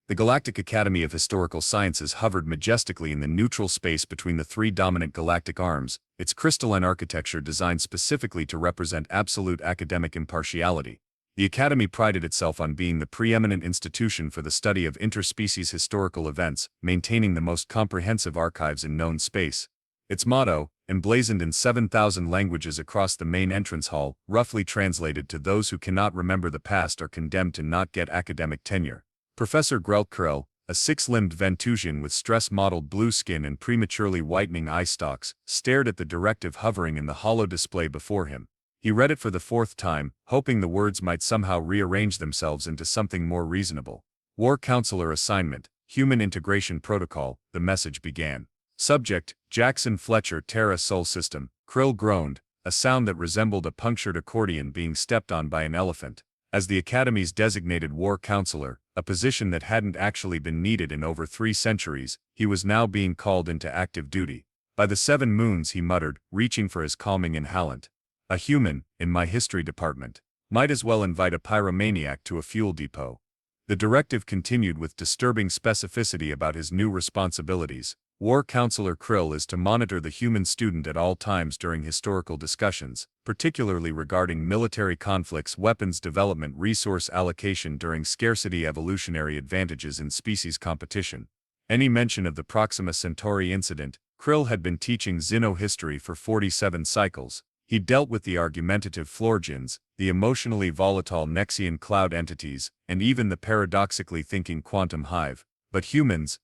The Galactic Academy of Historical Sciences hovered majestically in the neutral space between the three dominant galactic arms, its crystalline architecture designed specifically to represent absolute academic impartiality. The Academy prided itself on being the preeminent institution for the study of interspecies historical events, maintaining the most comprehensive archives in known space. Its motto, emblazoned in 7,000 languages across the main entrance hall, roughly translated to those who cannot remember the past are condemned to not get academic tenure. Professor Krill, a six-limbed Ventusian with stress-mottled blue skin and prematurely whitening eye stalks, stared at the directive hovering in the hollow display before him. He read it for the fourth time, hoping the words might somehow rearrange themselves into something more reasonable. War Counselor Assignment, Human Integration Protocol, the message began. Subject, Jack Fletcher Terra Sol System. Krill groaned, a sound that resembled a punctured accordion being stepped on by an elephant. As the Academy's designated war counselor, a position that hadn't actually been needed in over 3 centuries, he was now being called into active duty. By the 7 moons, he muttered, reaching for his calming inhalant. A human, in my history department. Might as well invite a pyromaniac to a fuel depot. The directive continued with disturbing specificity about his new responsibilities. War Counselor Krill is to monitor the human student at all times during historical discussions, particularly regarding military conflicts, weapons development, resource allocation during scarcity, evolutionary advantages in species competition. Any mention of the Proxima Centauri incident. Krill had been teaching xenohistory for 47 cycles. He dealt with the argumentative Florgians, the emotionally volatile Nexian cloud entities, and even the paradoxically thinking quantum hive. But humans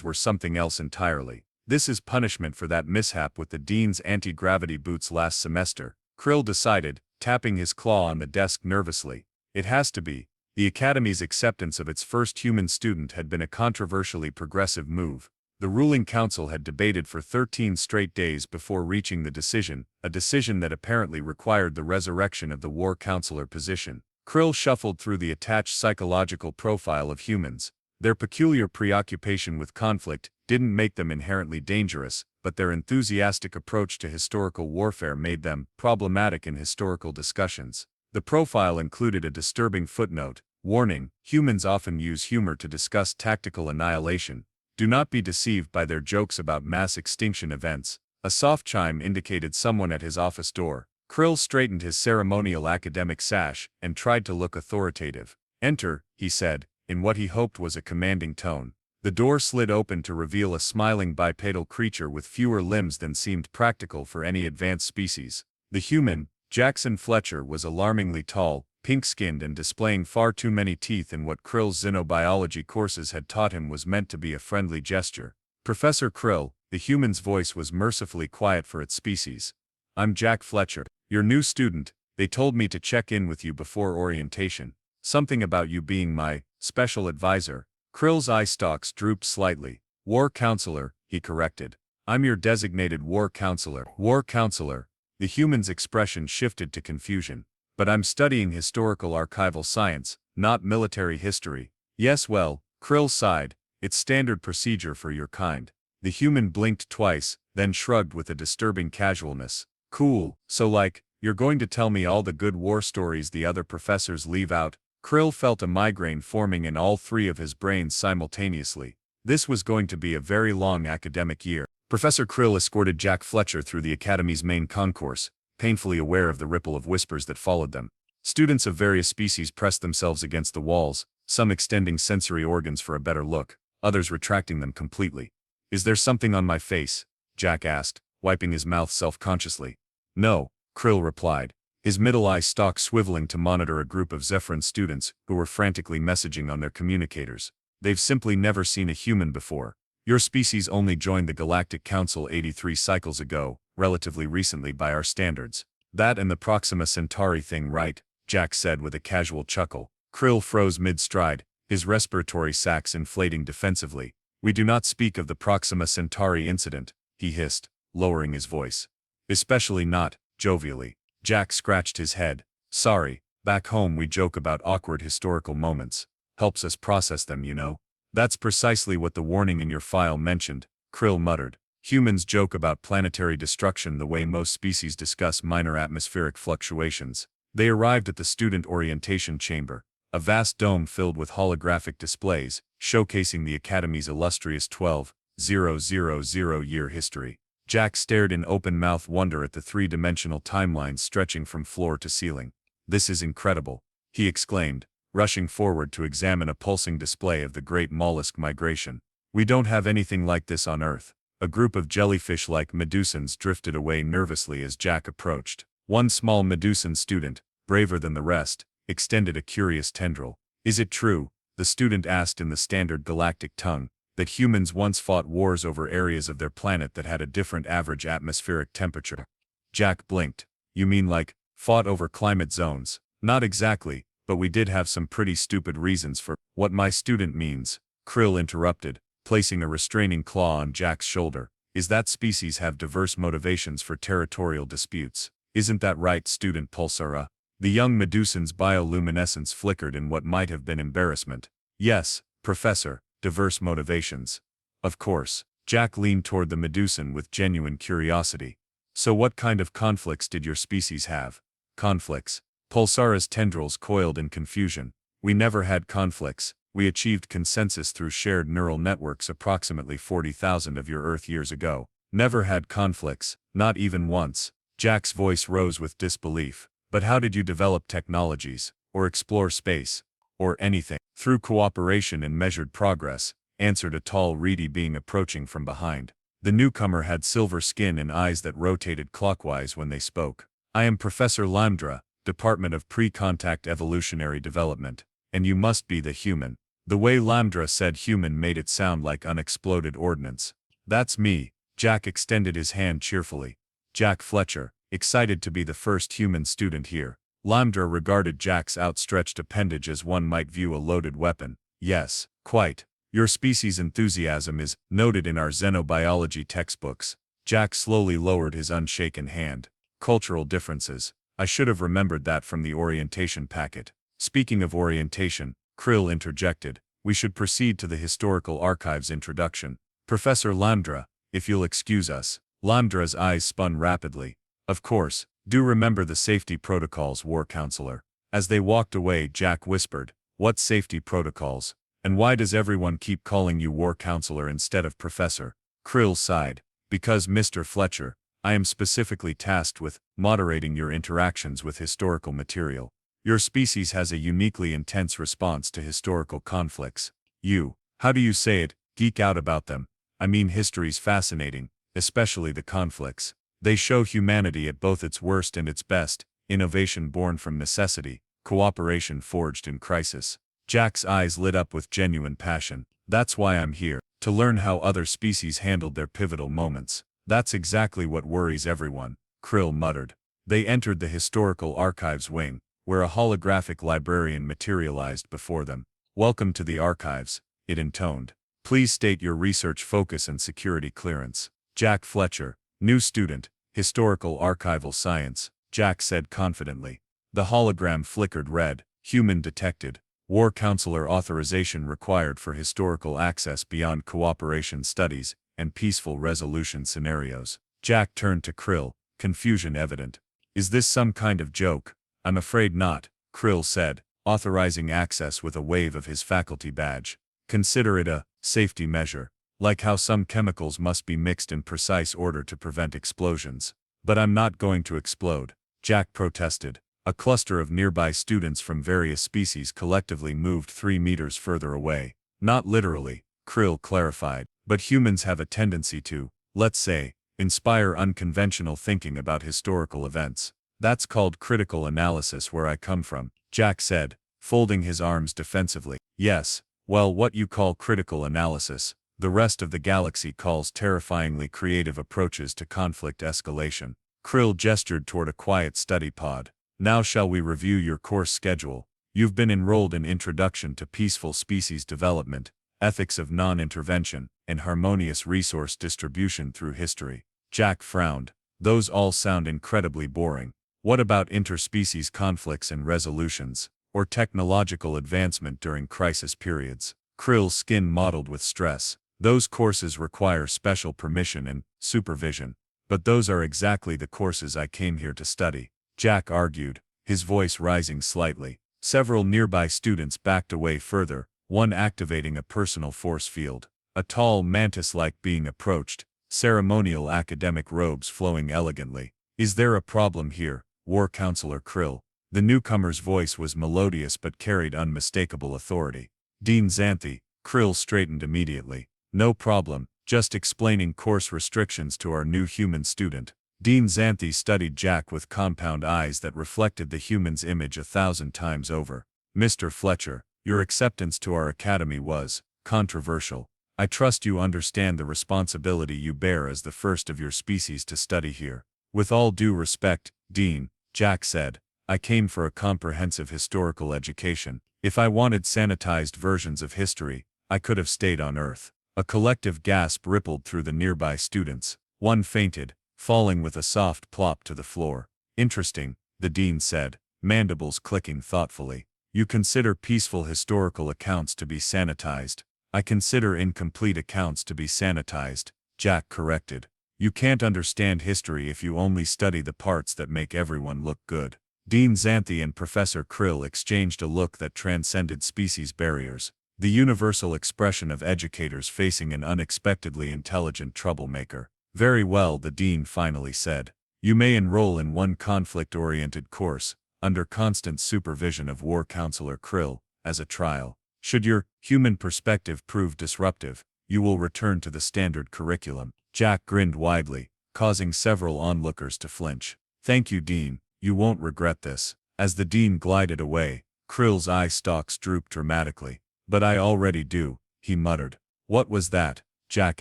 were something else entirely. This is punishment for that mishap with the dean's anti-gravity boots last semester, Krill decided, tapping his claw on the desk nervously. It has to be. The Academy's acceptance of its first human student had been a controversially progressive move. The ruling council had debated for 13 straight days before reaching the decision, a decision that apparently required the resurrection of the war counselor position. Krill shuffled through the attached psychological profile of humans. Their peculiar preoccupation with conflict didn't make them inherently dangerous, but their enthusiastic approach to historical warfare made them problematic in historical discussions. The profile included a disturbing footnote: warning, humans often use humor to discuss tactical annihilation. Do not be deceived by their jokes about mass extinction events. A soft chime indicated someone at his office door. Krill straightened his ceremonial academic sash and tried to look authoritative. Enter, he said, in what he hoped was a commanding tone. The door slid open to reveal a smiling bipedal creature with fewer limbs than seemed practical for any advanced species. The human, Jack Fletcher, was alarmingly tall, pink-skinned, and displaying far too many teeth in what Krill's xenobiology courses had taught him was meant to be a friendly gesture. Professor Krill, the human's voice was mercifully quiet for its species. I'm Jack Fletcher, your new student. They told me to check in with you before orientation. Something about you being my special advisor. Krill's eye stalks drooped slightly. War Counselor, he corrected. I'm your designated war counselor. War Counselor. The human's expression shifted to confusion. But I'm studying historical archival science, not military history. Yes, well, Krill sighed. It's standard procedure for your kind. The human blinked twice, then shrugged with a disturbing casualness. Cool, so you're going to tell me all the good war stories the other professors leave out? Krill felt a migraine forming in all 3 of his brains simultaneously. This was going to be a very long academic year. Professor Krill escorted Jack Fletcher through the Academy's main concourse, painfully aware of the ripple of whispers that followed them. Students of various species pressed themselves against the walls, some extending sensory organs for a better look, others retracting them completely. Is there something on my face? Jack asked, wiping his mouth self-consciously. No, Krill replied, his middle eye stalk swiveling to monitor a group of Zephyrin students who were frantically messaging on their communicators. They've simply never seen a human before. Your species only joined the Galactic Council 83 cycles ago, relatively recently by our standards. That and the Proxima Centauri thing, right? Jack said with a casual chuckle. Krill froze mid-stride, his respiratory sacs inflating defensively. We do not speak of the Proxima Centauri incident, he hissed, lowering his voice. Especially not, jovially. Jack scratched his head. Sorry, back home we joke about awkward historical moments. Helps us process them, you know. That's precisely what the warning in your file mentioned, Krill muttered. Humans joke about planetary destruction the way most species discuss minor atmospheric fluctuations. They arrived at the student orientation chamber. a vast dome filled with holographic displays, showcasing the Academy's illustrious 12,000-year history. Jack stared in open-mouthed wonder at the three-dimensional timelines stretching from floor to ceiling. "This is incredible," he exclaimed, rushing forward to examine a pulsing display of the Great Mollusk Migration. "We don't have anything like this on Earth." A group of jellyfish-like Medusans drifted away nervously as Jack approached. One small Medusan student, braver than the rest, extended a curious tendril. "Is it true," the student asked in the standard galactic tongue, "that humans once fought wars over areas of their planet that had a different average atmospheric temperature?" Jack blinked. "You mean like, fought over climate zones?" "Not exactly, but we did have some pretty stupid reasons for what my student means," Krill interrupted, placing a restraining claw on Jack's shoulder. "Is that species have diverse motivations for territorial disputes. Isn't that right, student Pulsara?" The young Medusan's bioluminescence flickered in what might have been embarrassment. "Yes, Professor, diverse motivations. Of course." Jack leaned toward the Medusan with genuine curiosity. "So what kind of conflicts did your species have?" "Conflicts?" Pulsara's tendrils coiled in confusion. "We never had conflicts. We achieved consensus through shared neural networks approximately 40,000 of your Earth years ago." "Never had conflicts, not even once." Jack's voice rose with disbelief. "But how did you develop technologies, or explore space, or anything?" "Through cooperation and measured progress," answered a tall reedy being approaching from behind. The newcomer had silver skin and eyes that rotated clockwise when they spoke. "I am Professor Lamdra, Department of Pre-Contact Evolutionary Development, and you must be the human." The way Lamdra said human made it sound like unexploded ordnance. "That's me." Jack extended his hand cheerfully. "Jack Fletcher, excited to be the first human student here." Lamdra regarded Jack's outstretched appendage as one might view a loaded weapon. "Yes, quite. Your species' enthusiasm is noted in our xenobiology textbooks." Jack slowly lowered his unshaken hand. "Cultural differences. I should have remembered that from the orientation packet." "Speaking of orientation," Krill interjected, "we should proceed to the historical archives introduction. Professor Lamdra, if you'll excuse us." Lamdra's eyes spun rapidly. "Of course, do remember the safety protocols, War Counselor." As they walked away, Jack whispered, "What safety protocols? And why does everyone keep calling you War Counselor instead of Professor?" Krill sighed. "Because, Mr. Fletcher, I am specifically tasked with moderating your interactions with historical material. Your species has a uniquely intense response to historical conflicts. You, how do you say it, geek out about them. I mean, history's fascinating, especially the conflicts. They show humanity at both its worst and its best, innovation born from necessity, cooperation forged in crisis." Jack's eyes lit up with genuine passion. "That's why I'm here, to learn how other species handled their pivotal moments." "That's exactly what worries everyone," Krill muttered. They entered the historical archives wing, where a holographic librarian materialized before them. "Welcome to the archives," it intoned. "Please state your research focus and security clearance." "Jack Fletcher, new student, historical archival science," Jack said confidently. The hologram flickered red. "Human detected. War Counselor authorization required for historical access beyond cooperation studies and peaceful resolution scenarios." Jack turned to Krill, confusion evident. "Is this some kind of joke?" "I'm afraid not," Krill said, authorizing access with a wave of his faculty badge. "Consider it a safety measure, like how some chemicals must be mixed in precise order to prevent explosions." "But I'm not going to explode," Jack protested. A cluster of nearby students from various species collectively moved 3 meters further away. "Not literally," Krill clarified, "but humans have a tendency to, let's say, inspire unconventional thinking about historical events. That's called critical analysis where I come from," Jack said, folding his arms defensively. "Yes, well, what you call critical analysis, the rest of the galaxy calls terrifyingly creative approaches to conflict escalation." Krill gestured toward a quiet study pod. "Now shall we review your course schedule? You've been enrolled in Introduction to Peaceful Species Development, Ethics of Non-Intervention, and Harmonious Resource Distribution Through History." Jack frowned. "Those all sound incredibly boring. What about interspecies conflicts and resolutions, or technological advancement during crisis periods?" Krill's skin mottled with stress. "Those courses require special permission and supervision. But those are exactly the courses I came here to study," Jack argued, his voice rising slightly. Several nearby students backed away further, one activating a personal force field. A tall mantis-like being approached, ceremonial academic robes flowing elegantly. "Is there a problem here, War Counselor Krill?" The newcomer's voice was melodious but carried unmistakable authority. "Dean Xanthi," Krill straightened immediately. "No problem, just explaining course restrictions to our new human student." Dean Xanthi studied Jack with compound eyes that reflected the human's image 1,000 times over. "Mr. Fletcher, your acceptance to our academy was controversial. I trust you understand the responsibility you bear as the first of your species to study here." "With all due respect, Dean," Jack said, "I came for a comprehensive historical education. If I wanted sanitized versions of history, I could have stayed on Earth." A collective gasp rippled through the nearby students. One fainted, falling with a soft plop to the floor. "Interesting," the dean said, mandibles clicking thoughtfully. "You consider peaceful historical accounts to be sanitized." "I consider incomplete accounts to be sanitized," Jack corrected. "You can't understand history if you only study the parts that make everyone look good." Dean Xanthi and Professor Krill exchanged a look that transcended species barriers, the universal expression of educators facing an unexpectedly intelligent troublemaker. "Very well," the dean finally said. "You may enroll in one conflict-oriented course, under constant supervision of War Counselor Krill, as a trial. Should your human perspective prove disruptive, you will return to the standard curriculum." Jack grinned widely, causing several onlookers to flinch. "Thank you, Dean, you won't regret this." As the dean glided away, Krill's eye stalks drooped dramatically. "But I already do," he muttered. "What was that?" Jack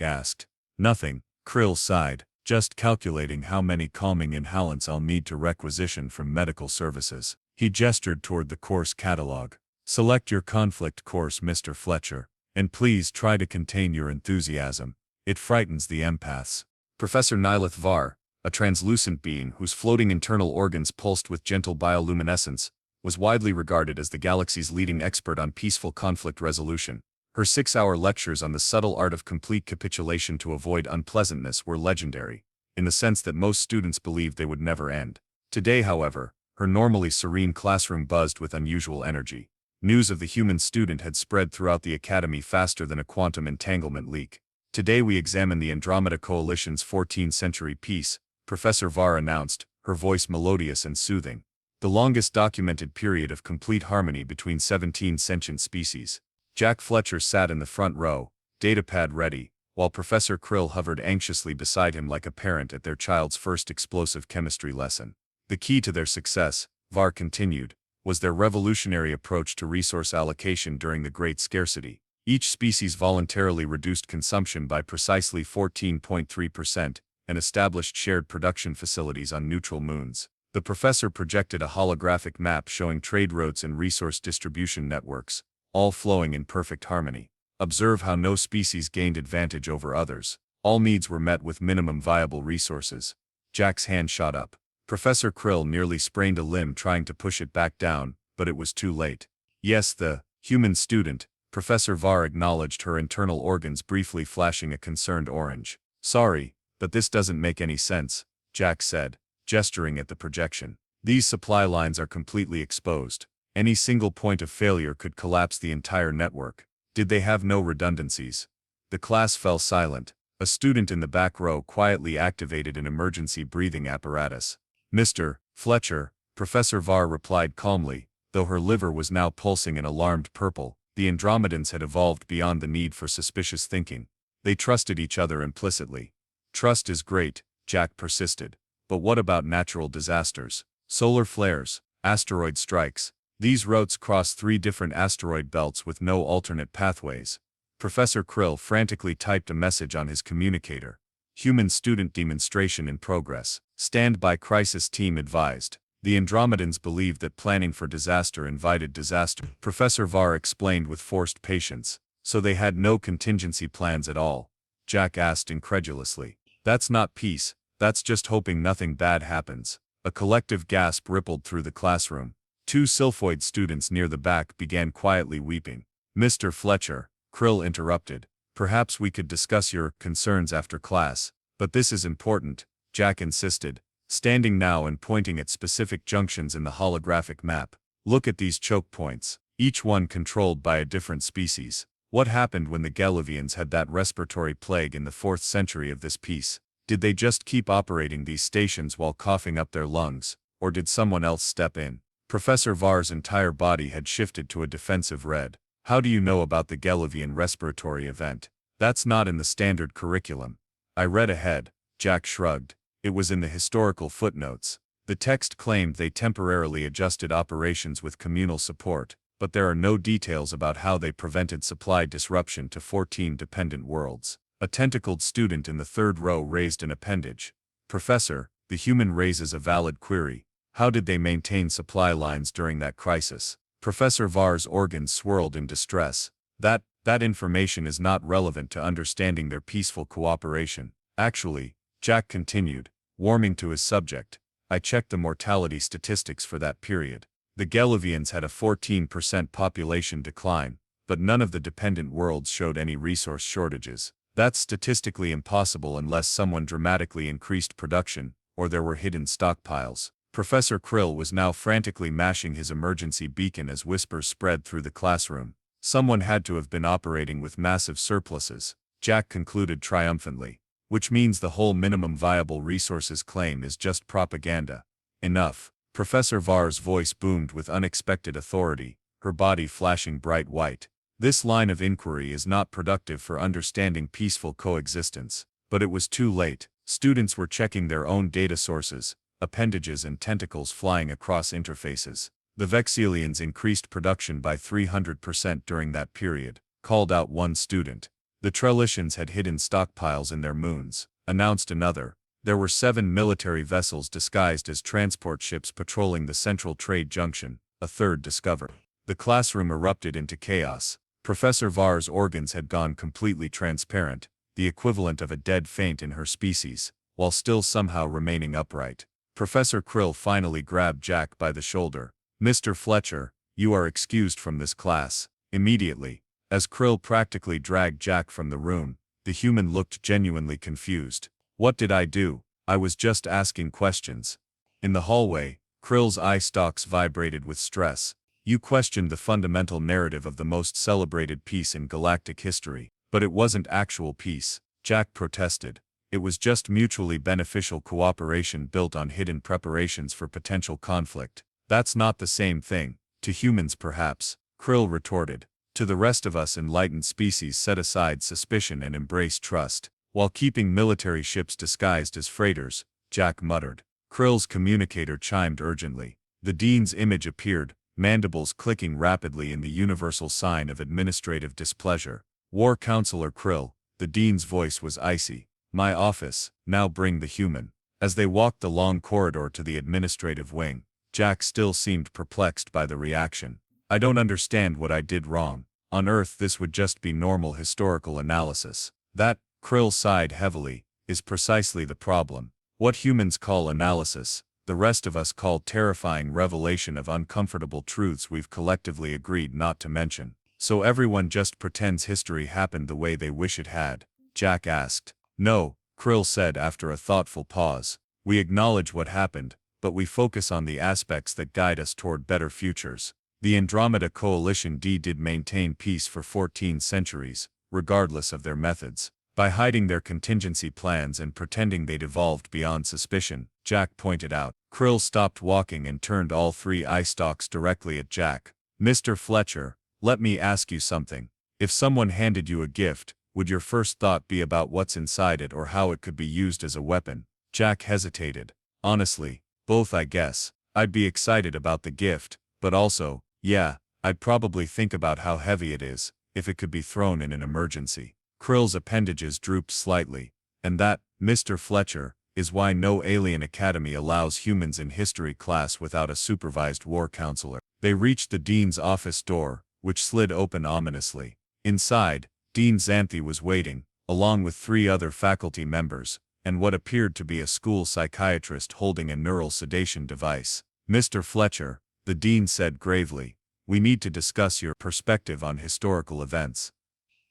asked. "Nothing," Krill sighed, "just calculating how many calming inhalants I'll need to requisition from medical services." He gestured toward the course catalog. "Select your conflict course, Mr. Fletcher, and please try to contain your enthusiasm. It frightens the empaths." Professor Nilith Var, a translucent being whose floating internal organs pulsed with gentle bioluminescence, was widely regarded as the galaxy's leading expert on peaceful conflict resolution. Her 6-hour lectures on the subtle art of complete capitulation to avoid unpleasantness were legendary, in the sense that most students believed they would never end. Today, however, her normally serene classroom buzzed with unusual energy. News of the human student had spread throughout the academy faster than a quantum entanglement leak. "Today we examine the Andromeda Coalition's 14th century piece," Professor Var announced, her voice melodious and soothing. "The longest documented period of complete harmony between 17 sentient species." Jack Fletcher sat in the front row, datapad ready, while Professor Krill hovered anxiously beside him like a parent at their child's first explosive chemistry lesson. "The key to their success," Var continued, "was their revolutionary approach to resource allocation during the Great Scarcity. Each species voluntarily reduced consumption by precisely 14.3% and established shared production facilities on neutral moons." The professor projected a holographic map showing trade routes and resource distribution networks, all flowing in perfect harmony. "Observe how no species gained advantage over others. All needs were met with minimum viable resources." Jack's hand shot up. Professor Krill nearly sprained a limb trying to push it back down, but it was too late. "Yes, the human student," Professor Var acknowledged, her internal organs briefly flashing a concerned orange. "Sorry, but this doesn't make any sense," Jack said, gesturing at the projection. "These supply lines are completely exposed. Any single point of failure could collapse the entire network. Did they have no redundancies?" The class fell silent. A student in the back row quietly activated an emergency breathing apparatus. "Mr. Fletcher," Professor Var replied calmly, though her liver was now pulsing an alarmed purple. The Andromedans had evolved beyond the need for suspicious thinking. They trusted each other implicitly. "Trust is great," Jack persisted. "But what about natural disasters? Solar flares, asteroid strikes? These routes cross 3 different asteroid belts with no alternate pathways." Professor Krill frantically typed a message on his communicator. "Human student demonstration in progress. Standby crisis team advised." The Andromedans believed that planning for disaster invited disaster, Professor Var explained with forced patience. "So they had no contingency plans at all?" Jack asked incredulously. "That's not peace, that's just hoping nothing bad happens." A collective gasp rippled through the classroom. 2 Sylphoid students near the back began quietly weeping. "Mr. Fletcher," Krill interrupted, "perhaps we could discuss your concerns after class." "But this is important," Jack insisted, standing now and pointing at specific junctions in the holographic map. Look at these choke points, each one controlled by a different species. What happened when the Galavians had that respiratory plague in the 4th century of this piece? Did they just keep operating these stations while coughing up their lungs, or did someone else step in? Professor Var's entire body had shifted to a defensive red. How do you know about the Galavian respiratory event? That's not in the standard curriculum. I read ahead. Jack shrugged. It was in the historical footnotes. The text claimed they temporarily adjusted operations with communal support, but there are no details about how they prevented supply disruption to 14 dependent worlds. A tentacled student in the 3rd row raised an appendage. Professor, the human raises a valid query. How did they maintain supply lines during that crisis? Professor Var's organs swirled in distress. That information is not relevant to understanding their peaceful cooperation. Actually, Jack continued, warming to his subject, I checked the mortality statistics for that period. The Galavians had a 14% population decline, but none of the dependent worlds showed any resource shortages. That's statistically impossible unless someone dramatically increased production, or there were hidden stockpiles. Professor Krill was now frantically mashing his emergency beacon as whispers spread through the classroom. Someone had to have been operating with massive surpluses, Jack concluded triumphantly. Which means the whole minimum viable resources claim is just propaganda. Enough. Professor Var's voice boomed with unexpected authority, her body flashing bright white. This line of inquiry is not productive for understanding peaceful coexistence. But it was too late. Students were checking their own data sources, appendages and tentacles flying across interfaces. The Vexilians increased production by 300% during that period, called out one student. The Trellicians had hidden stockpiles in their moons, announced another. There were 7 military vessels disguised as transport ships patrolling the central trade junction, a third discovered. The classroom erupted into chaos. Professor Var's organs had gone completely transparent, the equivalent of a dead faint in her species, while still somehow remaining upright. Professor Krill finally grabbed Jack by the shoulder. Mr. Fletcher, you are excused from this class, immediately. As Krill practically dragged Jack from the room, the human looked genuinely confused. What did I do? I was just asking questions. In the hallway, Krill's eye stalks vibrated with stress. You questioned the fundamental narrative of the most celebrated piece in galactic history. But it wasn't actual peace, Jack protested. It was just mutually beneficial cooperation built on hidden preparations for potential conflict. That's not the same thing. To humans perhaps, Krill retorted. To the rest of us enlightened species set aside suspicion and embrace trust, while keeping military ships disguised as freighters, Jack muttered. Krill's communicator chimed urgently. The dean's image appeared, mandibles clicking rapidly in the universal sign of administrative displeasure. War Counselor Krill, the dean's voice was icy. My office, now bring the human. As they walked the long corridor to the administrative wing, Jack still seemed perplexed by the reaction. I don't understand what I did wrong. On Earth this would just be normal historical analysis. That, Krill sighed heavily, is precisely the problem. What humans call analysis, the rest of us call terrifying revelation of uncomfortable truths we've collectively agreed not to mention. So everyone just pretends history happened the way they wish it had? Jack asked. No, Krill said after a thoughtful pause. We acknowledge what happened, but we focus on the aspects that guide us toward better futures. The Andromeda Coalition did maintain peace for 14 centuries, regardless of their methods. By hiding their contingency plans and pretending they'd evolved beyond suspicion, Jack pointed out. Krill stopped walking and turned all 3 eye stalks directly at Jack. Mr. Fletcher, let me ask you something. If someone handed you a gift, would your first thought be about what's inside it or how it could be used as a weapon? Jack hesitated. Honestly, both I guess. I'd be excited about the gift, but also, yeah, I'd probably think about how heavy it is, if it could be thrown in an emergency. Krill's appendages drooped slightly. And that, Mr. Fletcher, is why no alien academy allows humans in history class without a supervised war counselor. They reached the dean's office door, which slid open ominously. Inside, Dean Xanthi was waiting, along with 3 other faculty members, and what appeared to be a school psychiatrist holding a neural sedation device. Mr. Fletcher, the dean said gravely, we need to discuss your perspective on historical events.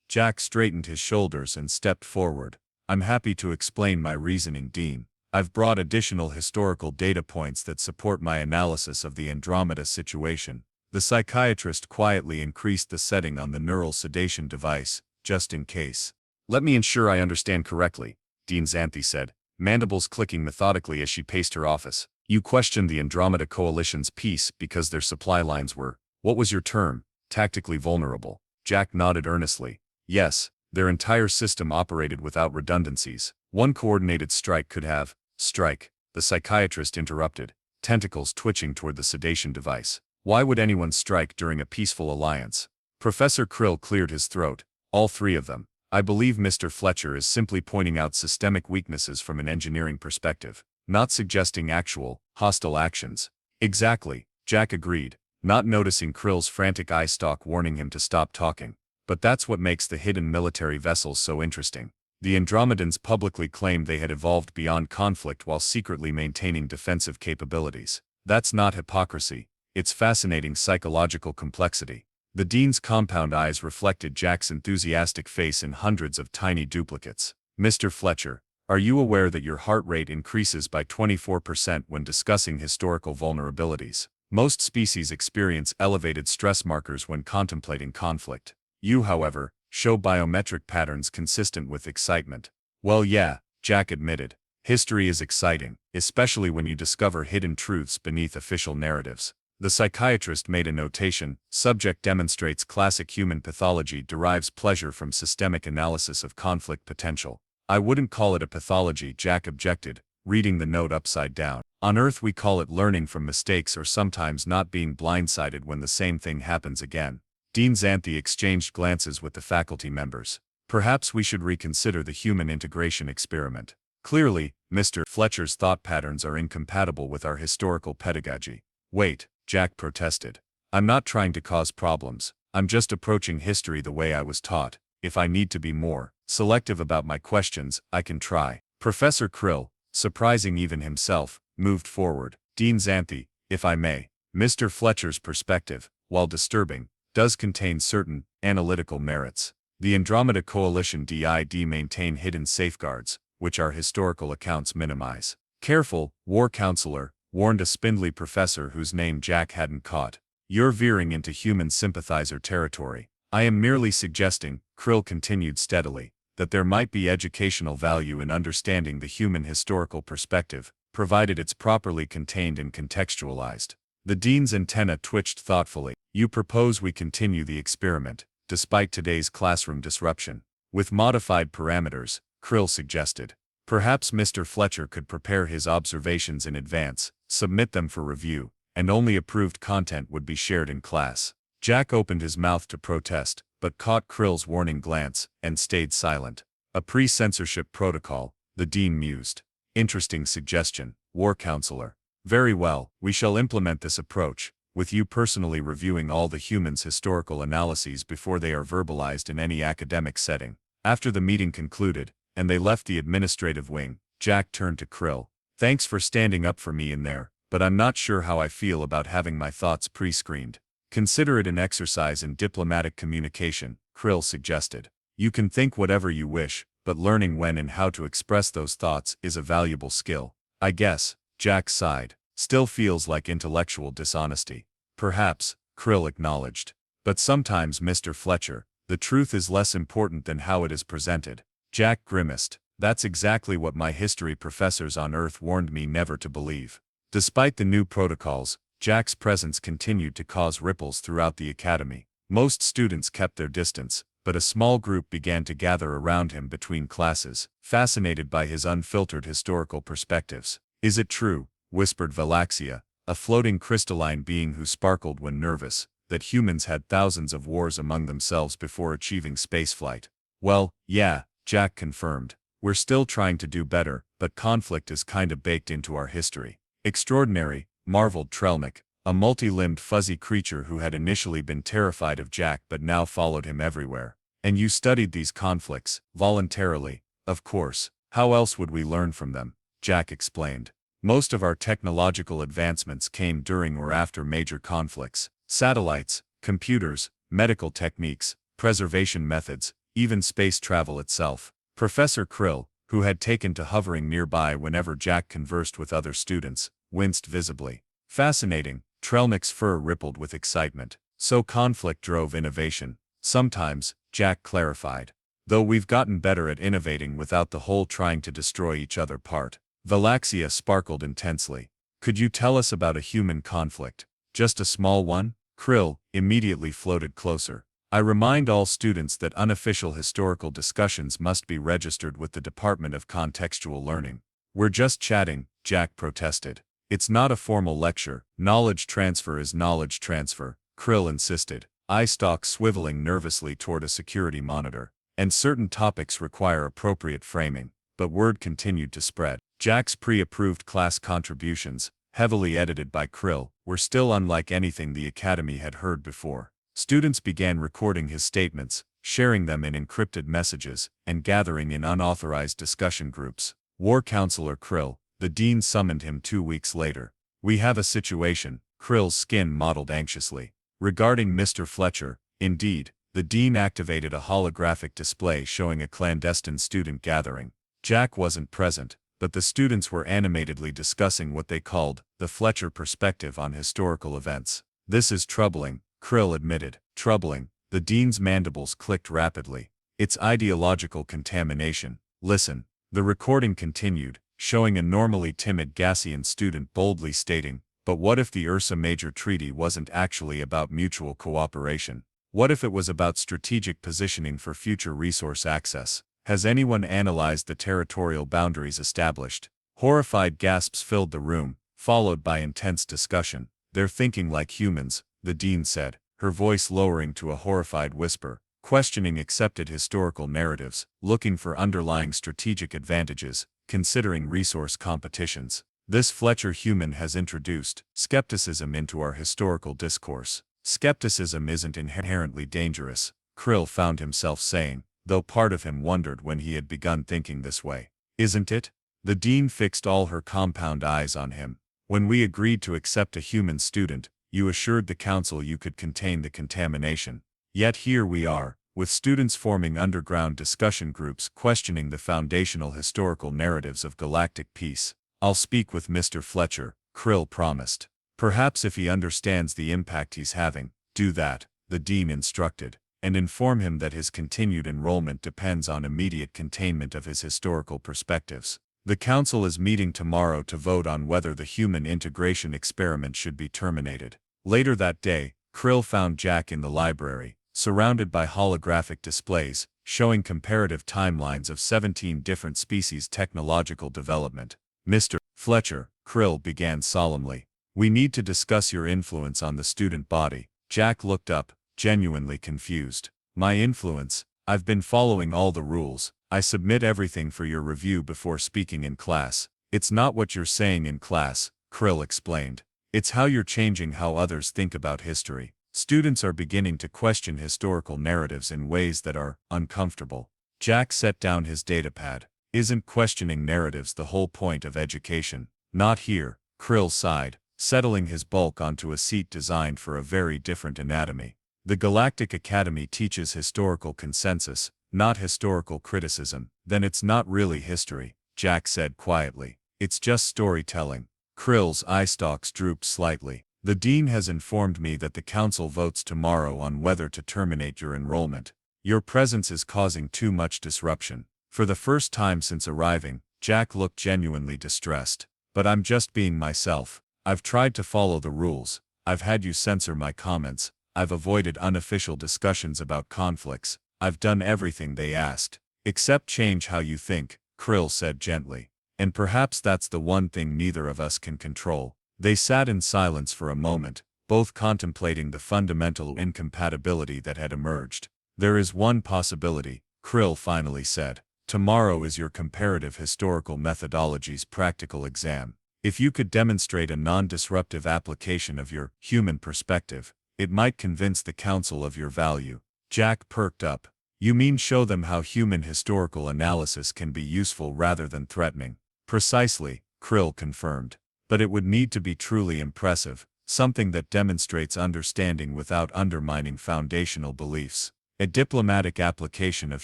Jack straightened his shoulders and stepped forward. I'm happy to explain my reasoning, Dean. I've brought additional historical data points that support my analysis of the Andromeda situation. The psychiatrist quietly increased the setting on the neural sedation device, just in case. Let me ensure I understand correctly, Dean Xanthi said, mandibles clicking methodically as she paced her office. You questioned the Andromeda Coalition's peace because their supply lines were, what was your term, tactically vulnerable? Jack nodded earnestly. Yes, their entire system operated without redundancies. One coordinated strike could have, strike, the psychiatrist interrupted, tentacles twitching toward the sedation device. Why would anyone strike during a peaceful alliance? Professor Krill cleared his throat. All three of them. I believe Mr. Fletcher is simply pointing out systemic weaknesses from an engineering perspective, not suggesting actual, hostile actions. Exactly, Jack agreed, not noticing Krill's frantic eye stalk warning him to stop talking. But that's what makes the hidden military vessels so interesting. The Andromedans publicly claimed they had evolved beyond conflict while secretly maintaining defensive capabilities. That's not hypocrisy, it's fascinating psychological complexity. The Dean's compound eyes reflected Jack's enthusiastic face in hundreds of tiny duplicates. Mr. Fletcher, are you aware that your heart rate increases by 24% when discussing historical vulnerabilities? Most species experience elevated stress markers when contemplating conflict. You, however, show biometric patterns consistent with excitement. Well, yeah, Jack admitted. History is exciting, especially when you discover hidden truths beneath official narratives. The psychiatrist made a notation. Subject demonstrates classic human pathology derives pleasure from systemic analysis of conflict potential. I wouldn't call it a pathology, Jack objected, reading the note upside down. On Earth we call it learning from mistakes or sometimes not being blindsided when the same thing happens again. Dean Xanthi exchanged glances with the faculty members. Perhaps we should reconsider the human integration experiment. Clearly, Mr. Fletcher's thought patterns are incompatible with our historical pedagogy. Wait, Jack protested. I'm not trying to cause problems. I'm just approaching history the way I was taught. If I need to be more selective about my questions, I can try. Professor Krill, surprising even himself, moved forward. Dean Xanthi, if I may, Mr. Fletcher's perspective, while disturbing, does contain certain analytical merits. The Andromeda Coalition DID maintain hidden safeguards, which our historical accounts minimize. Careful, war counselor, warned a spindly professor whose name Jack hadn't caught. You're veering into human sympathizer territory. I am merely suggesting, Krill continued steadily, that there might be educational value in understanding the human historical perspective, provided it's properly contained and contextualized. The dean's antenna twitched thoughtfully. You propose we continue the experiment, despite today's classroom disruption. With modified parameters, Krill suggested. Perhaps Mr. Fletcher could prepare his observations in advance, submit them for review, and only approved content would be shared in class. Jack opened his mouth to protest, but caught Krill's warning glance, and stayed silent. A pre-censorship protocol, the dean mused. Interesting suggestion, war counselor. Very well, we shall implement this approach, with you personally reviewing all the humans' historical analyses before they are verbalized in any academic setting. After the meeting concluded, and they left the administrative wing, Jack turned to Krill. Thanks for standing up for me in there, but I'm not sure how I feel about having my thoughts pre-screened. Consider it an exercise in diplomatic communication, Krill suggested. You can think whatever you wish, but learning when and how to express those thoughts is a valuable skill. I guess, Jack sighed. Still feels like intellectual dishonesty. Perhaps, Krill acknowledged. But sometimes, Mr. Fletcher, the truth is less important than how it is presented. Jack grimaced. That's exactly what my history professors on Earth warned me never to believe. Despite the new protocols, Jack's presence continued to cause ripples throughout the academy. Most students kept their distance, but a small group began to gather around him between classes, fascinated by his unfiltered historical perspectives. Is it true, whispered Valaxia, a floating crystalline being who sparkled when nervous, that humans had thousands of wars among themselves before achieving spaceflight? Well, yeah, Jack confirmed. We're still trying to do better, but conflict is kinda baked into our history. Extraordinary, marveled Trelnick, a multi-limbed fuzzy creature who had initially been terrified of Jack but now followed him everywhere. And you studied these conflicts, voluntarily, of course. How else would we learn from them? Jack explained. Most of our technological advancements came during or after major conflicts. Satellites, computers, medical techniques, preservation methods, even space travel itself. Professor Krill, who had taken to hovering nearby whenever Jack conversed with other students, winced visibly. Fascinating, Trelnick's fur rippled with excitement. So conflict drove innovation. Sometimes, Jack clarified. Though we've gotten better at innovating without the whole trying to destroy each other part. Valaxia sparkled intensely. Could you tell us about a human conflict? Just a small one? Krill immediately floated closer. I remind all students that unofficial historical discussions must be registered with the Department of Contextual Learning. We're just chatting, Jack protested. It's not a formal lecture. Knowledge transfer is knowledge transfer, Krill insisted, eye stalk swiveling nervously toward a security monitor. And certain topics require appropriate framing. But word continued to spread. Jack's pre-approved class contributions, heavily edited by Krill, were still unlike anything the Academy had heard before. Students began recording his statements, sharing them in encrypted messages, and gathering in unauthorized discussion groups. War Counselor Krill, the dean summoned him 2 weeks later. We have a situation, Krill's skin mottled anxiously. Regarding Mr. Fletcher, indeed, the dean activated a holographic display showing a clandestine student gathering. Jack wasn't present, but the students were animatedly discussing what they called the Fletcher perspective on historical events. This is troubling, Krill admitted. Troubling. The dean's mandibles clicked rapidly. It's ideological contamination. Listen. The recording continued, showing a normally timid Gassian student boldly stating, but what if the Ursa Major Treaty wasn't actually about mutual cooperation? What if it was about strategic positioning for future resource access? Has anyone analyzed the territorial boundaries established? Horrified gasps filled the room, followed by intense discussion. They're thinking like humans, the dean said, her voice lowering to a horrified whisper, questioning accepted historical narratives, looking for underlying strategic advantages, considering resource competitions. This Fletcher human has introduced skepticism into our historical discourse. Skepticism isn't inherently dangerous, Krill found himself saying, though part of him wondered when he had begun thinking this way. Isn't it? The dean fixed all her compound eyes on him. When we agreed to accept a human student, you assured the council you could contain the contamination. Yet here we are, with students forming underground discussion groups questioning the foundational historical narratives of galactic peace. I'll speak with Mr. Fletcher, Krill promised. Perhaps if he understands the impact he's having, do that, the dean instructed, and inform him that his continued enrollment depends on immediate containment of his historical perspectives. The council is meeting tomorrow to vote on whether the human integration experiment should be terminated. Later that day, Krill found Jack in the library, surrounded by holographic displays, showing comparative timelines of 17 different species' technological development. Mr. Fletcher, Krill began solemnly. We need to discuss your influence on the student body. Jack looked up, genuinely confused. My influence? I've been following all the rules. I submit everything for your review before speaking in class. It's not what you're saying in class, Krill explained. It's how you're changing how others think about history. Students are beginning to question historical narratives in ways that are uncomfortable. Jack set down his datapad. Isn't questioning narratives the whole point of education? Not here, Krill sighed, settling his bulk onto a seat designed for a very different anatomy. The Galactic Academy teaches historical consensus, not historical criticism. Then it's not really history, Jack said quietly. It's just storytelling. Krill's eye stalks drooped slightly. The dean has informed me that the council votes tomorrow on whether to terminate your enrollment. Your presence is causing too much disruption. For the first time since arriving, Jack looked genuinely distressed. But I'm just being myself. I've tried to follow the rules. I've had you censor my comments. I've avoided unofficial discussions about conflicts. I've done everything they asked. Except change how you think, Krill said gently. And perhaps that's the one thing neither of us can control. They sat in silence for a moment, both contemplating the fundamental incompatibility that had emerged. There is one possibility, Krill finally said. Tomorrow is your comparative historical methodology's practical exam. If you could demonstrate a non-disruptive application of your human perspective, it might convince the council of your value. Jack perked up. You mean show them how human historical analysis can be useful rather than threatening? Precisely, Krill confirmed. But it would need to be truly impressive, something that demonstrates understanding without undermining foundational beliefs. A diplomatic application of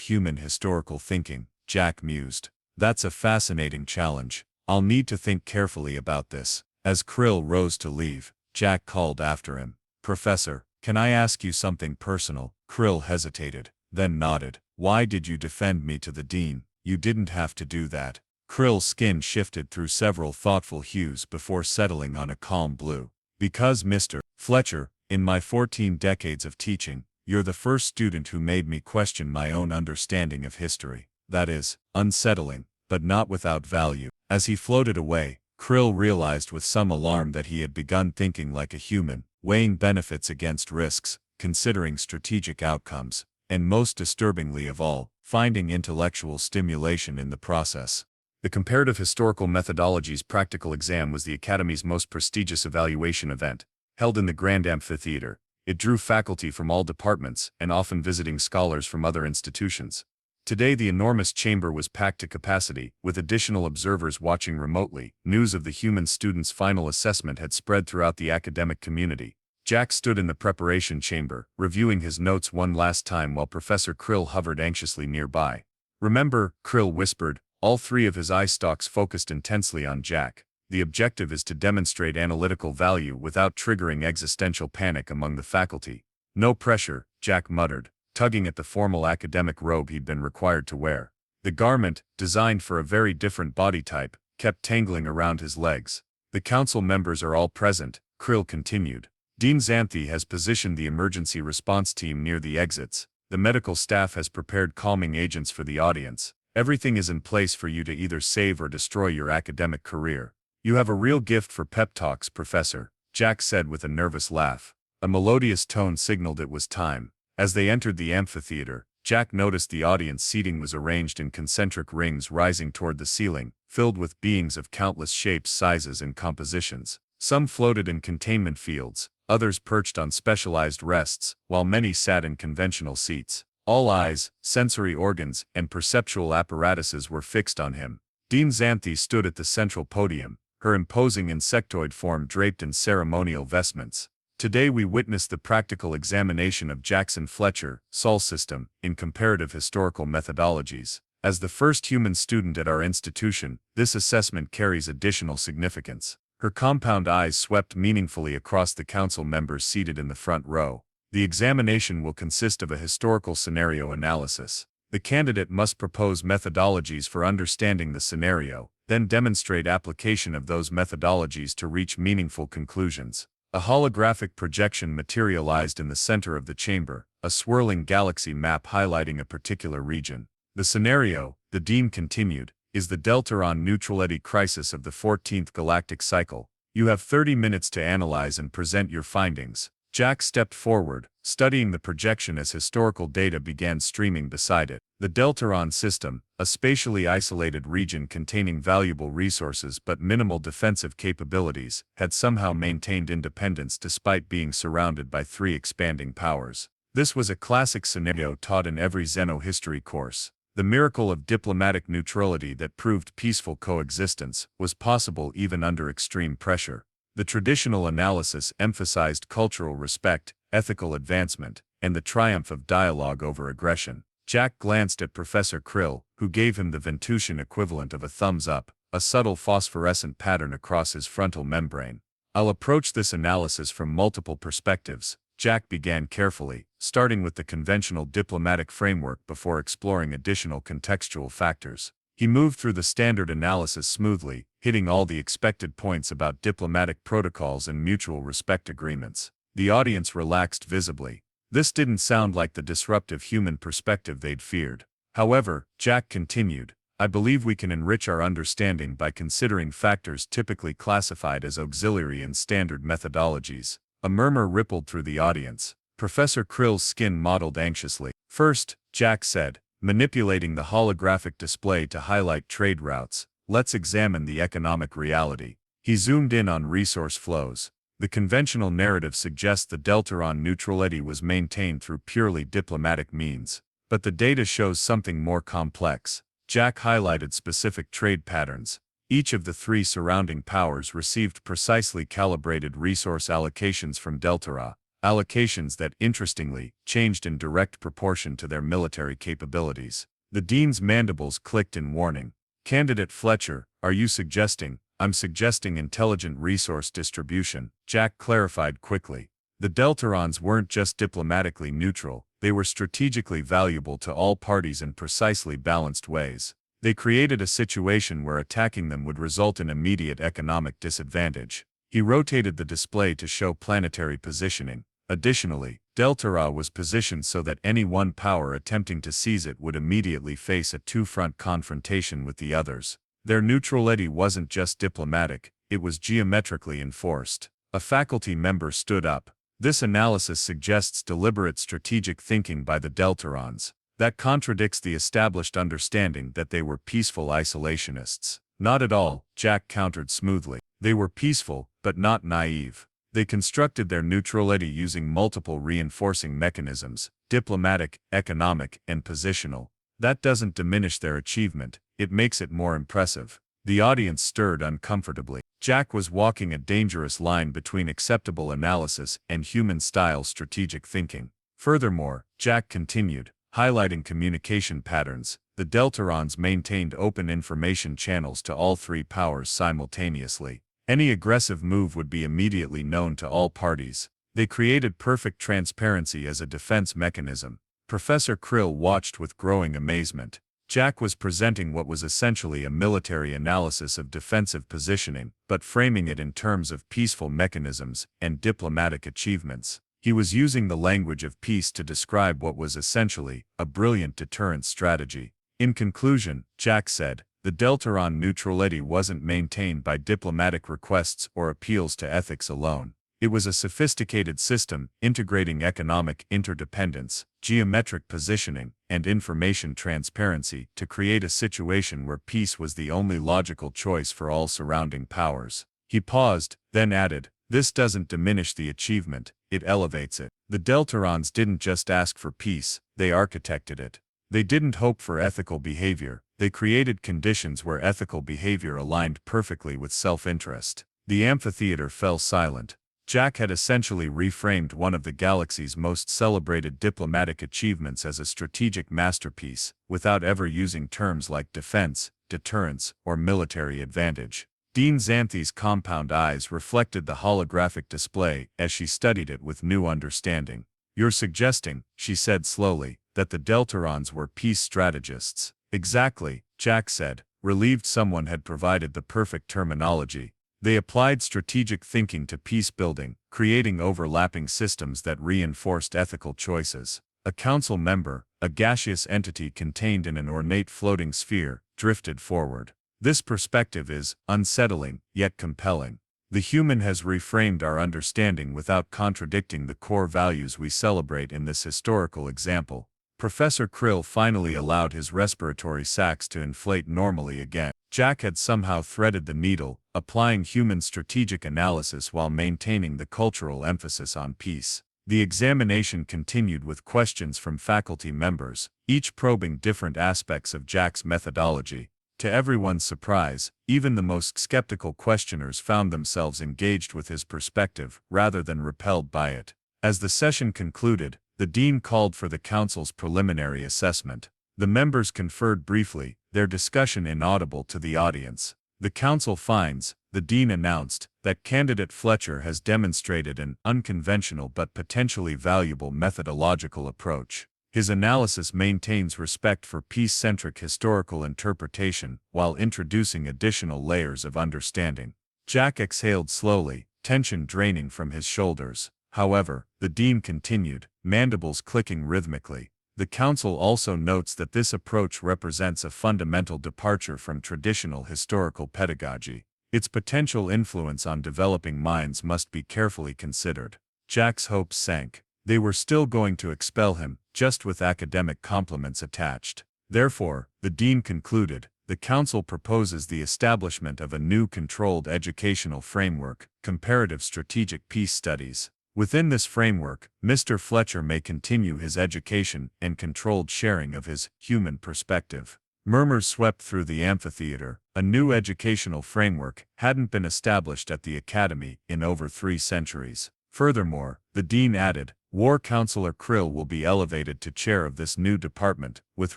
human historical thinking, Jack mused. That's a fascinating challenge. I'll need to think carefully about this. As Krill rose to leave, Jack called after him. Professor, can I ask you something personal? Krill hesitated, then nodded. Why did you defend me to the dean? You didn't have to do that. Krill's skin shifted through several thoughtful hues before settling on a calm blue. Because Mr. Fletcher, in my 14 decades of teaching, you're the first student who made me question my own understanding of history. That is, unsettling, but not without value. As he floated away, Krill realized with some alarm that he had begun thinking like a human, weighing benefits against risks, considering strategic outcomes, and most disturbingly of all, finding intellectual stimulation in the process. The Comparative Historical Methodologies Practical Exam was the Academy's most prestigious evaluation event. Held in the Grand Amphitheater, it drew faculty from all departments and often visiting scholars from other institutions. Today the enormous chamber was packed to capacity, with additional observers watching remotely. News of the human student's final assessment had spread throughout the academic community. Jack stood in the preparation chamber, reviewing his notes one last time while Professor Krill hovered anxiously nearby. Remember, Krill whispered, all three of his eye stalks focused intensely on Jack. The objective is to demonstrate analytical value without triggering existential panic among the faculty. No pressure, Jack muttered, tugging at the formal academic robe he'd been required to wear. The garment, designed for a very different body type, kept tangling around his legs. The council members are all present, Krill continued. Dean Xanthi has positioned the emergency response team near the exits. The medical staff has prepared calming agents for the audience. Everything is in place for you to either save or destroy your academic career. You have a real gift for pep talks, Professor, Jack said with a nervous laugh. A melodious tone signaled it was time. As they entered the amphitheater, Jack noticed the audience seating was arranged in concentric rings rising toward the ceiling, filled with beings of countless shapes, sizes, and compositions. Some floated in containment fields, others perched on specialized rests, while many sat in conventional seats. All eyes, sensory organs, and perceptual apparatuses were fixed on him. Dean Xanthi stood at the central podium, her imposing insectoid form draped in ceremonial vestments. Today we witness the practical examination of Jack Fletcher, Sol system, in comparative historical methodologies. As the first human student at our institution, this assessment carries additional significance. Her compound eyes swept meaningfully across the council members seated in the front row. The examination will consist of a historical scenario analysis. The candidate must propose methodologies for understanding the scenario, then demonstrate application of those methodologies to reach meaningful conclusions. A holographic projection materialized in the center of the chamber, a swirling galaxy map highlighting a particular region. The scenario, the dean continued, is the deltaron neutrality crisis of the 14th galactic cycle. You have 30 minutes to analyze and present your findings. Jack stepped forward, studying the projection as historical data began streaming beside it. The Deltaron system, a spatially isolated region containing valuable resources but minimal defensive capabilities, had somehow maintained independence despite being surrounded by three expanding powers. This was a classic scenario taught in every xenohistory course. The miracle of diplomatic neutrality that proved peaceful coexistence was possible even under extreme pressure. The traditional analysis emphasized cultural respect, ethical advancement, and the triumph of dialogue over aggression. Jack glanced at Professor Krill, who gave him the Ventusian equivalent of a thumbs up, a subtle phosphorescent pattern across his frontal membrane. I'll approach this analysis from multiple perspectives, Jack began carefully, starting with the conventional diplomatic framework before exploring additional contextual factors. He moved through the standard analysis smoothly, hitting all the expected points about diplomatic protocols and mutual respect agreements. The audience relaxed visibly. This didn't sound like the disruptive human perspective they'd feared. However, Jack continued, I believe we can enrich our understanding by considering factors typically classified as auxiliary in standard methodologies. A murmur rippled through the audience. Professor Krill's skin mottled anxiously. First, Jack said, manipulating the holographic display to highlight trade routes, let's examine the economic reality. He zoomed in on resource flows. The conventional narrative suggests the deltaron neutrality was maintained through purely diplomatic means. But the data shows something more complex. Jack highlighted specific trade patterns. Each of the three surrounding powers received precisely calibrated resource allocations from Deltara, allocations that, interestingly, changed in direct proportion to their military capabilities. The dean's mandibles clicked in warning. Candidate Fletcher, are you suggesting? I'm suggesting intelligent resource distribution, Jack clarified quickly. The Deltarons weren't just diplomatically neutral, they were strategically valuable to all parties in precisely balanced ways. They created a situation where attacking them would result in immediate economic disadvantage. He rotated the display to show planetary positioning. Additionally, Deltara was positioned so that any one power attempting to seize it would immediately face a two-front confrontation with the others. Their neutrality wasn't just diplomatic, it was geometrically enforced. A faculty member stood up. This analysis suggests deliberate strategic thinking by the Deltarons. That contradicts the established understanding that they were peaceful isolationists. Not at all, Jack countered smoothly. They were peaceful, but not naive. They constructed their neutrality using multiple reinforcing mechanisms, diplomatic, economic, and positional. That doesn't diminish their achievement, it makes it more impressive. The audience stirred uncomfortably. Jack was walking a dangerous line between acceptable analysis and human-style strategic thinking. Furthermore, Jack continued, highlighting communication patterns, the Deltarons maintained open information channels to all three powers simultaneously. Any aggressive move would be immediately known to all parties. They created perfect transparency as a defense mechanism. Professor Krill watched with growing amazement. Jack was presenting what was essentially a military analysis of defensive positioning, but framing it in terms of peaceful mechanisms and diplomatic achievements. He was using the language of peace to describe what was essentially a brilliant deterrence strategy. In conclusion, Jack said, the Deltaron neutrality wasn't maintained by diplomatic requests or appeals to ethics alone. It was a sophisticated system integrating economic interdependence, geometric positioning, and information transparency to create a situation where peace was the only logical choice for all surrounding powers. He paused, then added, this doesn't diminish the achievement, it elevates it. The Deltarons didn't just ask for peace, they architected it. They didn't hope for ethical behavior, they created conditions where ethical behavior aligned perfectly with self-interest. The amphitheater fell silent. Jack had essentially reframed one of the galaxy's most celebrated diplomatic achievements as a strategic masterpiece, without ever using terms like defense, deterrence, or military advantage. Dean Xanthi's compound eyes reflected the holographic display as she studied it with new understanding. You're suggesting, she said slowly, that the Deltarons were peace strategists. Exactly, Jack said, relieved someone had provided the perfect terminology. They applied strategic thinking to peace building, creating overlapping systems that reinforced ethical choices. A council member, a gaseous entity contained in an ornate floating sphere, drifted forward. This perspective is unsettling, yet compelling. The human has reframed our understanding without contradicting the core values we celebrate in this historical example. Professor Krill finally allowed his respiratory sacs to inflate normally again. Jack had somehow threaded the needle, applying human strategic analysis while maintaining the cultural emphasis on peace. The examination continued with questions from faculty members, each probing different aspects of Jack's methodology. To everyone's surprise, even the most skeptical questioners found themselves engaged with his perspective rather than repelled by it. As the session concluded, the dean called for the council's preliminary assessment. The members conferred briefly, their discussion inaudible to the audience. The council finds, the dean announced, that candidate Fletcher has demonstrated an unconventional but potentially valuable methodological approach. His analysis maintains respect for peace-centric historical interpretation while introducing additional layers of understanding. Jack exhaled slowly, tension draining from his shoulders. However, the dean continued, mandibles clicking rhythmically. The council also notes that this approach represents a fundamental departure from traditional historical pedagogy. Its potential influence on developing minds must be carefully considered. Jack's hopes sank. They were still going to expel him, just with academic compliments attached. Therefore, the dean concluded, the council proposes the establishment of a new controlled educational framework, comparative strategic peace studies. Within this framework, Mr. Fletcher may continue his education and controlled sharing of his human perspective. Murmurs swept through the amphitheater. A new educational framework hadn't been established at the academy in over 3 centuries. Furthermore, the dean added, War Counselor Krill will be elevated to chair of this new department, with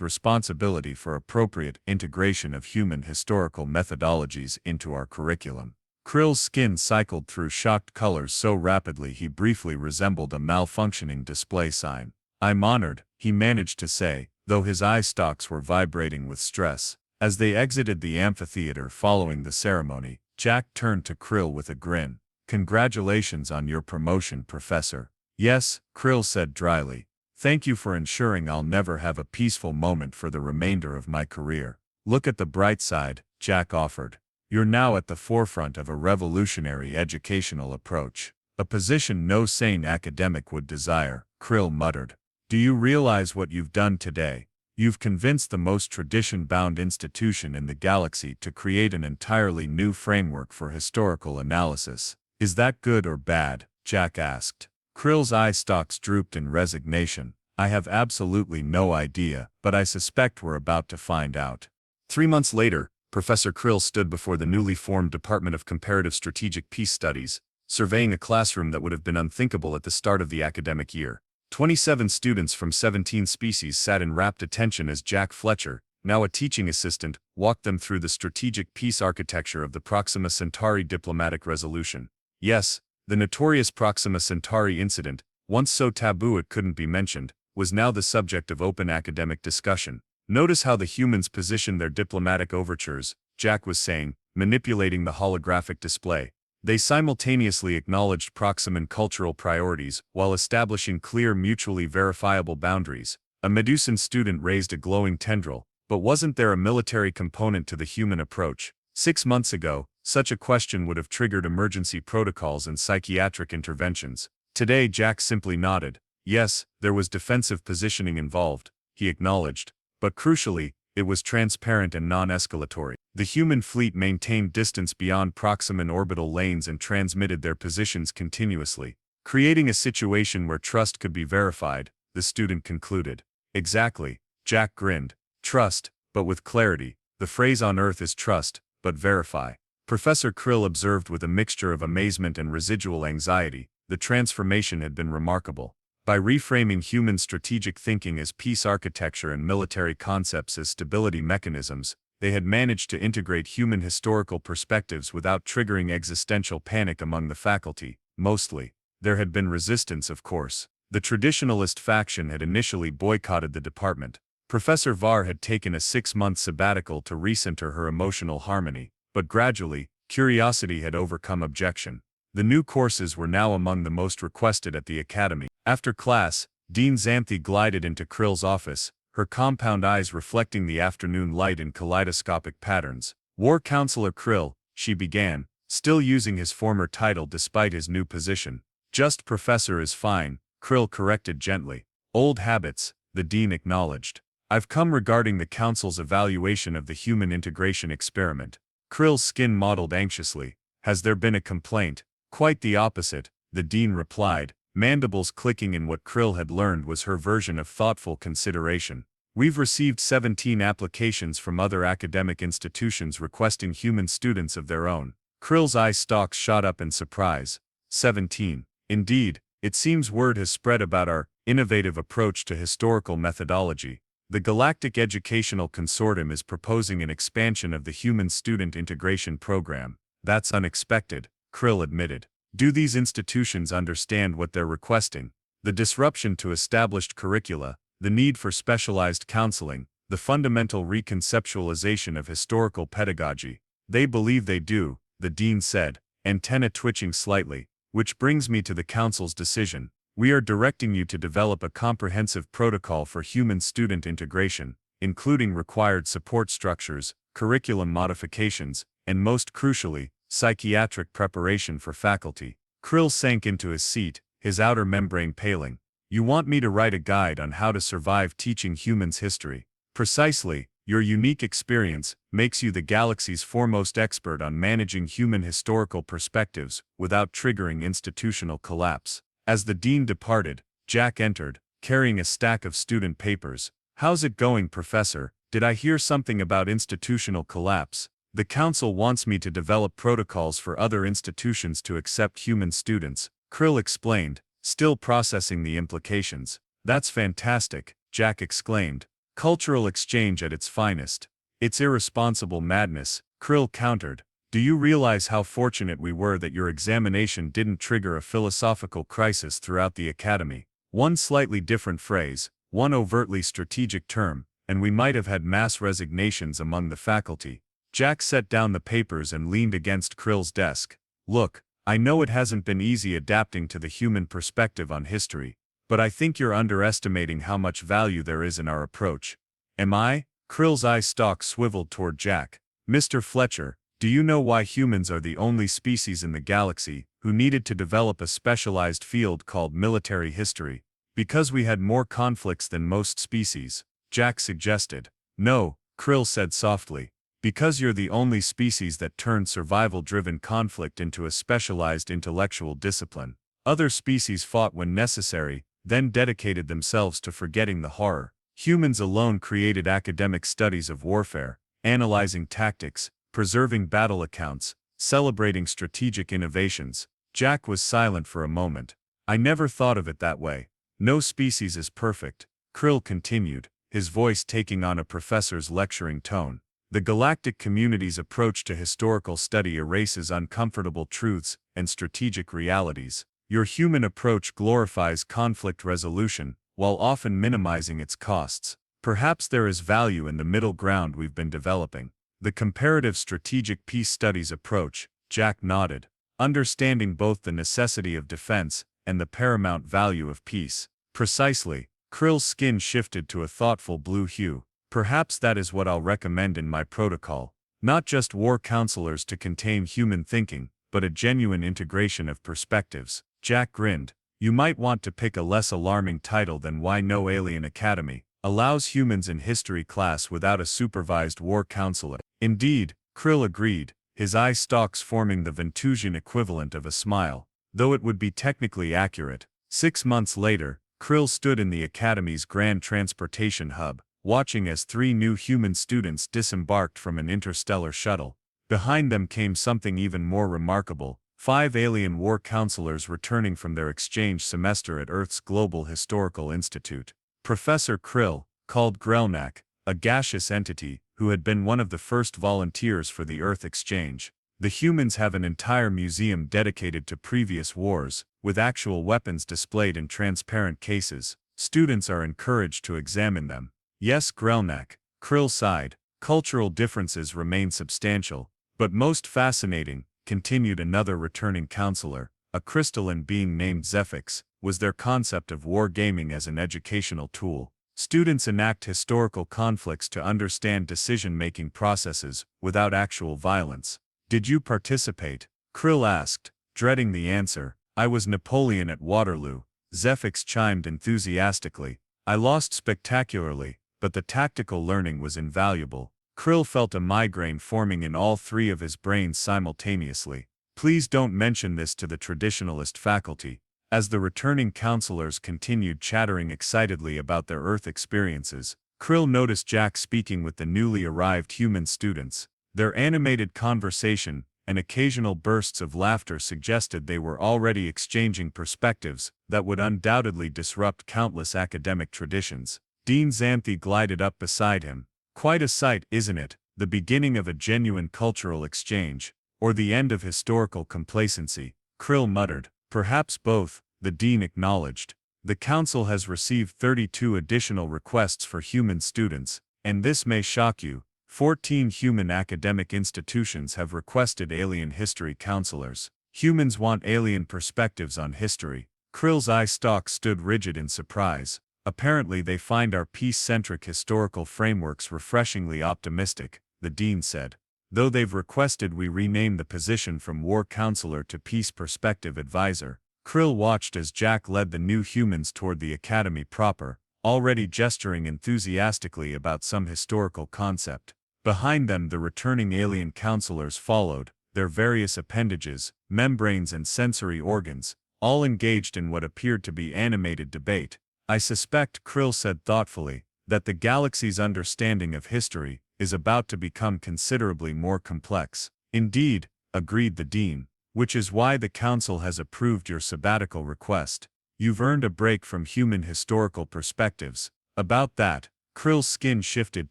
responsibility for appropriate integration of human historical methodologies into our curriculum. Krill's skin cycled through shocked colors so rapidly he briefly resembled a malfunctioning display sign. "I'm honored," he managed to say, though his eye stalks were vibrating with stress. As they exited the amphitheater following the ceremony, Jack turned to Krill with a grin. "Congratulations on your promotion, Professor." "Yes," Krill said dryly. "Thank you for ensuring I'll never have a peaceful moment for the remainder of my career." "Look at the bright side," Jack offered. "You're now at the forefront of a revolutionary educational approach. A position no sane academic would desire," Krill muttered. "Do you realize what you've done today? You've convinced the most tradition-bound institution in the galaxy to create an entirely new framework for historical analysis. Is that good or bad?" Jack asked. Krill's eye stalks drooped in resignation. "I have absolutely no idea, but I suspect we're about to find out." 3 months later, Professor Krill stood before the newly formed Department of Comparative Strategic Peace Studies, surveying a classroom that would have been unthinkable at the start of the academic year. 27 students from 17 species sat in rapt attention as Jack Fletcher, now a teaching assistant, walked them through the strategic peace architecture of the Proxima Centauri diplomatic resolution. Yes, the notorious Proxima Centauri incident, once so taboo it couldn't be mentioned, was now the subject of open academic discussion. "Notice how the humans position their diplomatic overtures," Jack was saying, manipulating the holographic display. "They simultaneously acknowledged Proximan cultural priorities while establishing clear mutually verifiable boundaries." A Medusan student raised a glowing tendril. "But wasn't there a military component to the human approach? 6 months ago, such a question would have triggered emergency protocols and psychiatric interventions." Today Jack simply nodded. "Yes, there was defensive positioning involved," he acknowledged. "But crucially, it was transparent and non-escalatory. The human fleet maintained distance beyond Proximan orbital lanes and transmitted their positions continuously, creating a situation where trust could be verified," the student concluded. "Exactly," Jack grinned. "Trust, but with clarity. The phrase on Earth is trust, but verify." Professor Krill observed with a mixture of amazement and residual anxiety. The transformation had been remarkable. By reframing human strategic thinking as peace architecture and military concepts as stability mechanisms, they had managed to integrate human historical perspectives without triggering existential panic among the faculty. Mostly. There had been resistance, of course. The traditionalist faction had initially boycotted the department. Professor Var had taken a 6-month sabbatical to recenter her emotional harmony, but gradually, curiosity had overcome objection. The new courses were now among the most requested at the academy. After class, Dean Xanthi glided into Krill's office, her compound eyes reflecting the afternoon light in kaleidoscopic patterns. "War Counselor Krill," she began, still using his former title despite his new position. "Just Professor is fine," Krill corrected gently. "Old habits," the Dean acknowledged. "I've come regarding the Council's evaluation of the human integration experiment." Krill's skin modeled anxiously. "Has there been a complaint?" "Quite the opposite," the Dean replied, mandibles clicking in what Krill had learned was her version of thoughtful consideration. "We've received 17 applications from other academic institutions requesting human students of their own." Krill's eye stalks shot up in surprise. 17. Indeed, it seems word has spread about our innovative approach to historical methodology. The Galactic Educational Consortium is proposing an expansion of the Human Student Integration Program. "That's unexpected," Krill admitted. "Do these institutions understand what they're requesting? The disruption to established curricula, the need for specialized counseling, the fundamental reconceptualization of historical pedagogy." "They believe they do," the Dean said, antenna twitching slightly. "Which brings me to the Council's decision. We are directing you to develop a comprehensive protocol for human student integration, including required support structures, curriculum modifications, and most crucially, psychiatric preparation for faculty." Krill sank into his seat, his outer membrane paling. "You want me to write a guide on how to survive teaching humans history?" "Precisely. Your unique experience makes you the galaxy's foremost expert on managing human historical perspectives without triggering institutional collapse." As the Dean departed, Jack entered, carrying a stack of student papers. "How's it going, Professor? Did I hear something about institutional collapse?" "The Council wants me to develop protocols for other institutions to accept human students," Krill explained, still processing the implications. That's fantastic, Jack exclaimed. Cultural exchange at its finest. It's irresponsible madness, Krill countered. Do you realize how fortunate we were that your examination didn't trigger a philosophical crisis throughout the academy? One slightly different phrase, one overtly strategic term, and we might have had mass resignations among the faculty. Jack set down the papers and leaned against Krill's desk. Look, I know it hasn't been easy adapting to the human perspective on history, but I think you're underestimating how much value there is in our approach. Am I? Krill's eye stalk swiveled toward Jack. Mr. Fletcher, do you know why humans are the only species in the galaxy who needed to develop a specialized field called military history? Because we had more conflicts than most species, Jack suggested. No, Krill said softly. Because you're the only species that turned survival-driven conflict into a specialized intellectual discipline. Other species fought when necessary, then dedicated themselves to forgetting the horror. Humans alone created academic studies of warfare, analyzing tactics, preserving battle accounts, celebrating strategic innovations. Jack was silent for a moment. I never thought of it that way. No species is perfect, Krill continued, his voice taking on a professor's lecturing tone. The galactic community's approach to historical study erases uncomfortable truths and strategic realities. Your human approach glorifies conflict resolution, while often minimizing its costs. Perhaps there is value in the middle ground we've been developing. The comparative strategic peace studies approach, Jack nodded, understanding both the necessity of defense and the paramount value of peace. Precisely, Krill's skin shifted to a thoughtful blue hue. Perhaps that is what I'll recommend in my protocol. Not just war counselors to contain human thinking, but a genuine integration of perspectives. Jack grinned. You might want to pick a less alarming title than Why No Alien Academy allows humans in history class without a supervised war counselor. Indeed, Krill agreed, his eye stalks forming the Ventusian equivalent of a smile. Though it would be technically accurate. 6 months later, Krill stood in the Academy's grand transportation hub, watching as 3 new human students disembarked from an interstellar shuttle. Behind them came something even more remarkable, 5 alien war counselors returning from their exchange semester at Earth's Global Historical Institute. Professor Krill, called Grelnak, a gaseous entity, who had been one of the first volunteers for the Earth exchange. The humans have an entire museum dedicated to previous wars, with actual weapons displayed in transparent cases. Students are encouraged to examine them. Yes, Grelnak, Krill sighed, cultural differences remain substantial, but most fascinating, continued another returning counselor, a crystalline being named Zephix, was their concept of wargaming as an educational tool. Students enact historical conflicts to understand decision-making processes without actual violence. Did you participate? Krill asked, dreading the answer. I was Napoleon at Waterloo, Zephix chimed enthusiastically. I lost spectacularly, but the tactical learning was invaluable. Krill felt a migraine forming in all 3 of his brains simultaneously. Please don't mention this to the traditionalist faculty. As the returning counselors continued chattering excitedly about their Earth experiences, Krill noticed Jack speaking with the newly arrived human students. Their animated conversation and occasional bursts of laughter suggested they were already exchanging perspectives that would undoubtedly disrupt countless academic traditions. Dean Xanthi glided up beside him. Quite a sight, isn't it? The beginning of a genuine cultural exchange, or the end of historical complacency, Krill muttered. Perhaps both, the dean acknowledged. The council has received 32 additional requests for human students, and this may shock you. 14 human academic institutions have requested alien history counselors. Humans want alien perspectives on history. Krill's eye stalk stood rigid in surprise. Apparently they find our peace-centric historical frameworks refreshingly optimistic, the dean said. Though they've requested we rename the position from war counselor to peace perspective advisor. Krill watched as Jack led the new humans toward the academy proper, already gesturing enthusiastically about some historical concept. Behind them the returning alien counselors followed, their various appendages, membranes and sensory organs, all engaged in what appeared to be animated debate. I suspect, Krill said thoughtfully, that the galaxy's understanding of history is about to become considerably more complex. Indeed, agreed the dean, which is why the council has approved your sabbatical request. You've earned a break from human historical perspectives. About that, Krill's skin shifted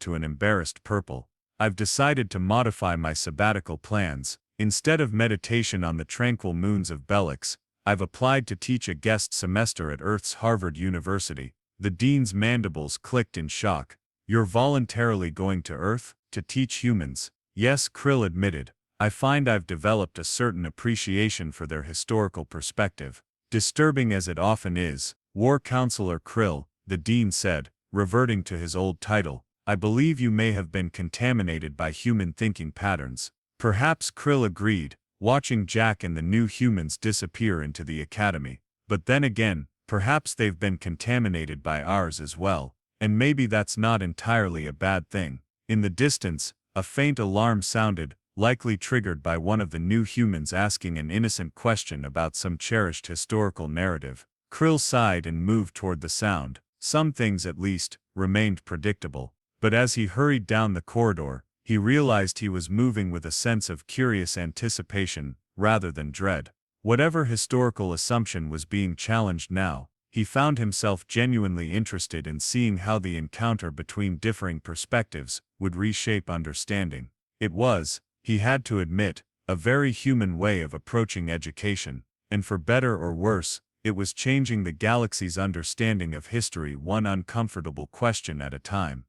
to an embarrassed purple. I've decided to modify my sabbatical plans. Instead of meditation on the tranquil moons of Belix, I've applied to teach a guest semester at Earth's Harvard University. The dean's mandibles clicked in shock. You're voluntarily going to Earth to teach humans? Yes, Krill admitted. I find I've developed a certain appreciation for their historical perspective. Disturbing as it often is, War Counselor Krill, the dean said, reverting to his old title, I believe you may have been contaminated by human thinking patterns. Perhaps, Krill agreed, watching Jack and the new humans disappear into the academy. But then again, perhaps they've been contaminated by ours as well, and maybe that's not entirely a bad thing. In the distance, a faint alarm sounded, likely triggered by one of the new humans asking an innocent question about some cherished historical narrative. Krill sighed and moved toward the sound. Some things, at least, remained predictable. But as he hurried down the corridor, he realized he was moving with a sense of curious anticipation, rather than dread. Whatever historical assumption was being challenged now, he found himself genuinely interested in seeing how the encounter between differing perspectives would reshape understanding. It was, he had to admit, a very human way of approaching education, and for better or worse, it was changing the galaxy's understanding of history one uncomfortable question at a time.